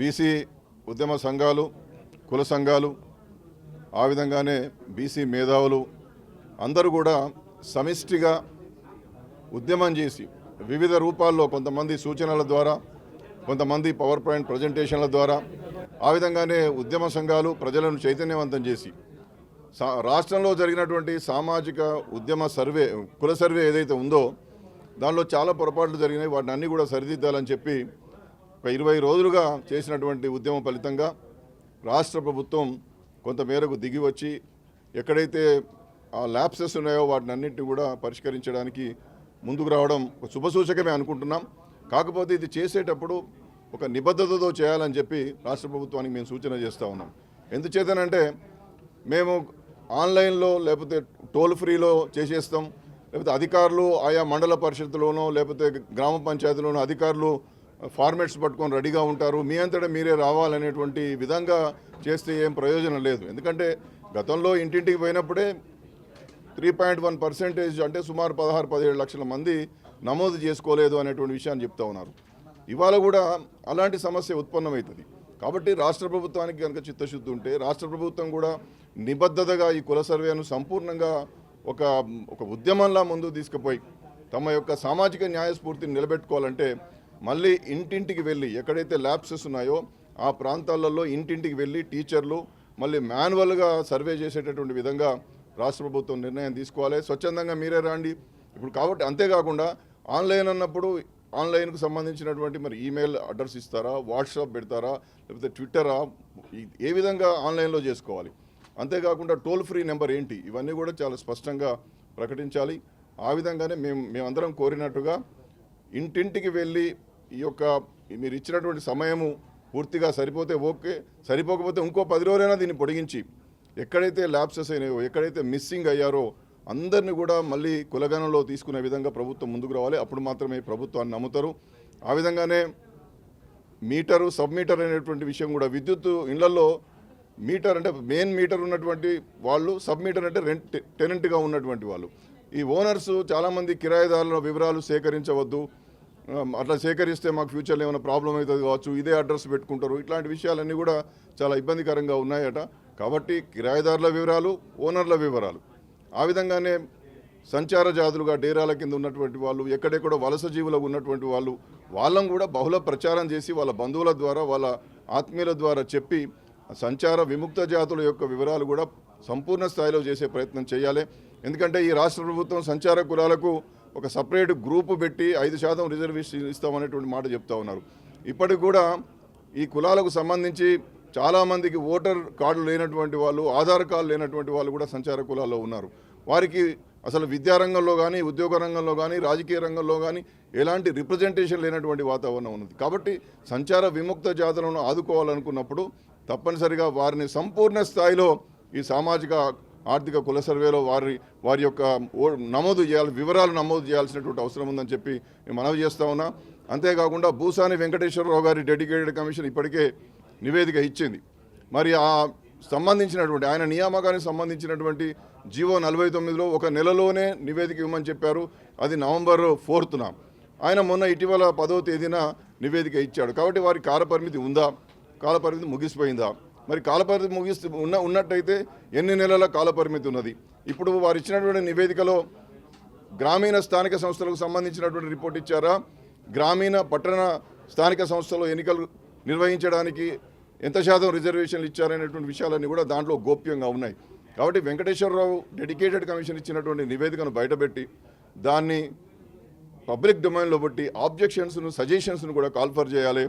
BC ఉద్యమ సంఘాలు, కుల సంఘాలు, ఆ విధంగానే బీసీ మేధావులు అందరూ కూడా సమిష్టిగా ఉద్యమం చేసి వివిధ రూపాల్లో కొంతమంది సూచనల ద్వారా, కొంతమంది పవర్ పాయింట్ ప్రజెంటేషన్ల ద్వారా, ఆ విధంగానే ఉద్యమ సంఘాలు ప్రజలను చైతన్యవంతం చేసి రాష్ట్రంలో జరిగినటువంటి సామాజిక ఉద్యమ సర్వే, కుల సర్వే ఏదైతే ఉందో దానిలో చాలా పొరపాట్లు జరిగినాయి. వాటిని అన్నీ కూడా సరిదిద్దాలని చెప్పి ఒక 20 రోజులుగా చేసినటువంటి ఉద్యమం ఫలితంగా రాష్ట్ర ప్రభుత్వం కొంతమేరకు దిగి వచ్చి ఎక్కడైతే ఆ ల్యాప్సెస్ ఉన్నాయో వాటిని అన్నింటినీ కూడా పరిష్కరించడానికి ముందుకు రావడం ఒక శుభసూచకమే అనుకుంటున్నాం. కాకపోతే ఇది చేసేటప్పుడు ఒక నిబద్ధతతో చేయాలని చెప్పి రాష్ట్ర ప్రభుత్వానికి మేము సూచన చేస్తూ ఉన్నాం. ఎందుచేతనంటే మేము ఆన్లైన్లో లేకపోతే టోల్ ఫ్రీలో చేసేస్తాం, లేకపోతే అధికారులు ఆయా మండల పరిషత్తులోనో లేకపోతే గ్రామ పంచాయతీలోనో అధికారులు ఫార్మాట్స్ పట్టుకొని రెడీగా ఉంటారు, మీ అంతటా మీరే రావాలనేటువంటి విధంగా చేస్తే ఏం ప్రయోజనం లేదు. ఎందుకంటే గతంలో ఇంటింటికి పోయినప్పుడే 3.1% అంటే సుమారు 16-17 లక్షల మంది నమోదు చేసుకోలేదు అనేటువంటి విషయాన్ని చెప్తా ఉన్నారు. ఇవాళ కూడా అలాంటి సమస్య ఉత్పన్నమవుతుంది. కాబట్టి రాష్ట్ర ప్రభుత్వానికి కనుక చిత్తశుద్ధి ఉంటే రాష్ట్ర ప్రభుత్వం కూడా నిబద్ధతగా ఈ కుల సర్వేను సంపూర్ణంగా ఒక ఉద్యమంలా ముందుకు తీసుకుపోయి తమ యొక్క సామాజిక న్యాయస్ఫూర్తిని నిలబెట్టుకోవాలంటే మళ్ళీ ఇంటింటికి వెళ్ళి ఎక్కడైతే ల్యాబ్సెస్ ఉన్నాయో ఆ ప్రాంతాలలో ఇంటింటికి వెళ్ళి టీచర్లు మళ్ళీ మాన్యువల్గా సర్వే చేసేటటువంటి విధంగా రాష్ట్ర ప్రభుత్వం నిర్ణయం తీసుకోవాలి. స్వచ్ఛందంగా మీరే రాండి ఇప్పుడు. కాబట్టి అంతేకాకుండా ఆన్లైన్ అన్నప్పుడు ఆన్లైన్కు సంబంధించినటువంటి మరి ఈమెయిల్ అడ్రస్ ఇస్తారా, వాట్సాప్ పెడతారా, లేకపోతే ట్విట్టరా, ఏ విధంగా ఆన్లైన్లో చేసుకోవాలి. అంతేకాకుండా టోల్ ఫ్రీ నెంబర్ ఏంటి, ఇవన్నీ కూడా చాలా స్పష్టంగా ప్రకటించాలి. ఆ విధంగానే మేమందరం కోరినట్టుగా ఇంటింటికి వెళ్ళి ఈ యొక్క మీరు ఇచ్చినటువంటి సమయము పూర్తిగా సరిపోతే ఓకే, సరిపోకపోతే ఇంకో 10 రోజులైనా దీన్ని పొడిగించి ఎక్కడైతే ల్యాప్సెస్ అయినాయో, ఎక్కడైతే మిస్సింగ్ అయ్యారో అందరినీ కూడా మళ్ళీ కులగణంలో తీసుకునే విధంగా ప్రభుత్వం ముందుకు రావాలి. అప్పుడు మాత్రమే ప్రభుత్వాన్ని నమ్ముతారు. ఆ విధంగానే మీటరు, సబ్ మీటర్ అనేటువంటి విషయం కూడా, విద్యుత్ ఇళ్లలో మీటర్ అంటే మెయిన్ మీటర్ ఉన్నటువంటి వాళ్ళు, సబ్ మీటర్ అంటే టెనెంట్గా ఉన్నటువంటి వాళ్ళు. ఈ ఓనర్స్ చాలామంది కిరాయిదారుల వివరాలు సేకరించవద్దు, అట్లా సేకరిస్తే మాకు ఫ్యూచర్లో ఏమైనా ప్రాబ్లం అవుతుంది కావచ్చు, ఇదే అడ్రస్ పెట్టుకుంటారు, ఇట్లాంటి విషయాలన్నీ కూడా చాలా ఇబ్బందికరంగా ఉన్నాయట. కాబట్టి కిరాయిదారుల వివరాలు, ఓనర్ల వివరాలు, ఆ విధంగానే సంచార జాతులుగా డేరాల కింద ఉన్నటువంటి వాళ్ళు, ఎక్కడెక్కడో వలస జీవులకు ఉన్నటువంటి వాళ్ళని కూడా బహుళ ప్రచారం చేసి వాళ్ళ బంధువుల ద్వారా, వాళ్ళ ఆత్మీయుల ద్వారా చెప్పి సంచార విముక్త జాతుల యొక్క వివరాలు కూడా సంపూర్ణ స్థాయిలో చేసే ప్రయత్నం చేయాలి. ఎందుకంటే ఈ రాష్ట్ర ప్రభుత్వం సంచార కులాలకు ఒక సపరేట్ గ్రూపు పెట్టి 5% రిజర్వేషన్ ఇస్తామనేటువంటి మాట చెప్తా ఉన్నారు. ఇప్పటికి కూడా ఈ కులాలకు సంబంధించి చాలామందికి ఓటర్ కార్డు లేనటువంటి వాళ్ళు, ఆధార్ కార్డు లేనటువంటి వాళ్ళు కూడా సంచార కులాల్లో ఉన్నారు. వారికి అసలు విద్యారంగంలో కానీ, ఉద్యోగ రంగంలో కానీ, రాజకీయ రంగంలో కానీ ఎలాంటి రిప్రజెంటేషన్ లేనటువంటి వాతావరణం ఉన్నది. కాబట్టి సంచార విముక్త జాతులను ఆదుకోవాలనుకున్నప్పుడు తప్పనిసరిగా వారిని సంపూర్ణ స్థాయిలో ఈ సామాజిక ఆర్థిక కుల సర్వేలో వారి యొక్క నమోదు చేయాలి, వివరాలు నమోదు చేయాల్సినటువంటి అవసరం ఉందని చెప్పి నేను మనవి చేస్తా ఉన్నా. అంతేకాకుండా భూసాని వెంకటేశ్వరరావు గారి డెడికేటెడ్ కమిషన్ ఇప్పటికే నివేదిక ఇచ్చింది. మరి ఆ సంబంధించినటువంటి ఆయన నియామకానికి సంబంధించినటువంటి జీవో 49లో ఒక నెలలోనే నివేదిక ఇవ్వమని చెప్పారు. అది November 4న. ఆయన మొన్న ఇటీవల 10వ తేదీన నివేదిక ఇచ్చాడు. కాబట్టి వారి కాలపరిమితి ఉందా, కాలపరిమితి ముగిసిపోయిందా? మరి కాలపరిమితి ఉన్నట్టయితే ఎన్ని నెలల కాలపరిమితి ఉన్నది? ఇప్పుడు వారు ఇచ్చినటువంటి నివేదికలో గ్రామీణ స్థానిక సంస్థలకు సంబంధించినటువంటి రిపోర్ట్ ఇచ్చారా, గ్రామీణ పట్టణ స్థానిక సంస్థలు ఎన్నికలు నిర్వహించడానికి ఎంత శాతం రిజర్వేషన్లు ఇచ్చారనేటువంటి విషయాలన్నీ కూడా దాంట్లో గోప్యంగా ఉన్నాయి. కాబట్టి వెంకటేశ్వరరావు డెడికేటెడ్ కమిషన్ ఇచ్చినటువంటి నివేదికను బయటపెట్టి దాన్ని పబ్లిక్ డొమైన్లో బట్టి ఆబ్జెక్షన్స్ను, సజెషన్స్ను కూడా కాల్ఫర్ చేయాలి.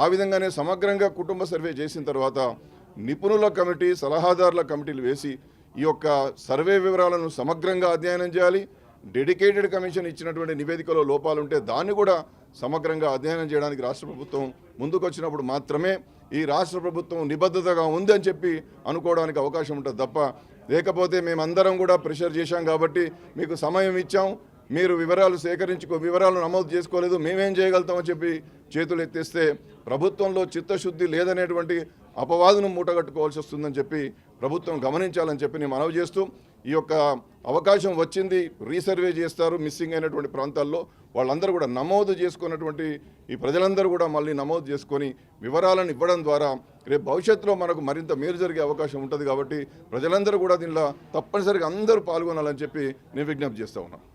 ఆ విధంగానే సమగ్రంగా కుటుంబ సర్వే చేసిన తర్వాత నిపుణుల కమిటీ, సలహాదారుల కమిటీలు వేసి ఈ యొక్క సర్వే వివరాలను సమగ్రంగా అధ్యయనం చేయాలి. డెడికేటెడ్ కమిషన్ ఇచ్చినటువంటి నివేదికలో లోపాలుంటే దాన్ని కూడా సమగ్రంగా అధ్యయనం చేయడానికి రాష్ట్ర ప్రభుత్వం ముందుకు వచ్చినప్పుడు మాత్రమే ఈ రాష్ట్ర ప్రభుత్వం నిబద్ధతగా ఉందని చెప్పి అనుకోవడానికి అవకాశం ఉంటుంది తప్ప, లేకపోతే మేమందరం కూడా ప్రెషర్ చేశాం కాబట్టి మీకు సమయం ఇచ్చాం, మీరు వివరాలు నమోదు చేసుకోలేదు, మేమేం చేయగలుగుతామని చెప్పి చేతులు ఎత్తేస్తే ప్రభుత్వంలో చిత్తశుద్ధి లేదనేటువంటి అపవాదును మూటగట్టుకోవాల్సి వస్తుందని చెప్పి ప్రభుత్వం గమనించాలని చెప్పి నేను మనవి చేస్తూ, ఈ యొక్క అవకాశం వచ్చింది, రీసర్వే చేస్తారు మిస్సింగ్ అయినటువంటి ప్రాంతాల్లో, వాళ్ళందరూ కూడా నమోదు చేసుకున్నటువంటి ఈ ప్రజలందరూ కూడా మళ్ళీ నమోదు చేసుకొని వివరాలను ఇవ్వడం ద్వారా రేపు భవిష్యత్తులో మనకు మరింత మేలు జరిగే అవకాశం ఉంటుంది. కాబట్టి ప్రజలందరూ కూడా దీనిలో తప్పనిసరిగా అందరూ పాల్గొనాలని చెప్పి నేను విజ్ఞప్తి చేస్తూ ఉన్నాను.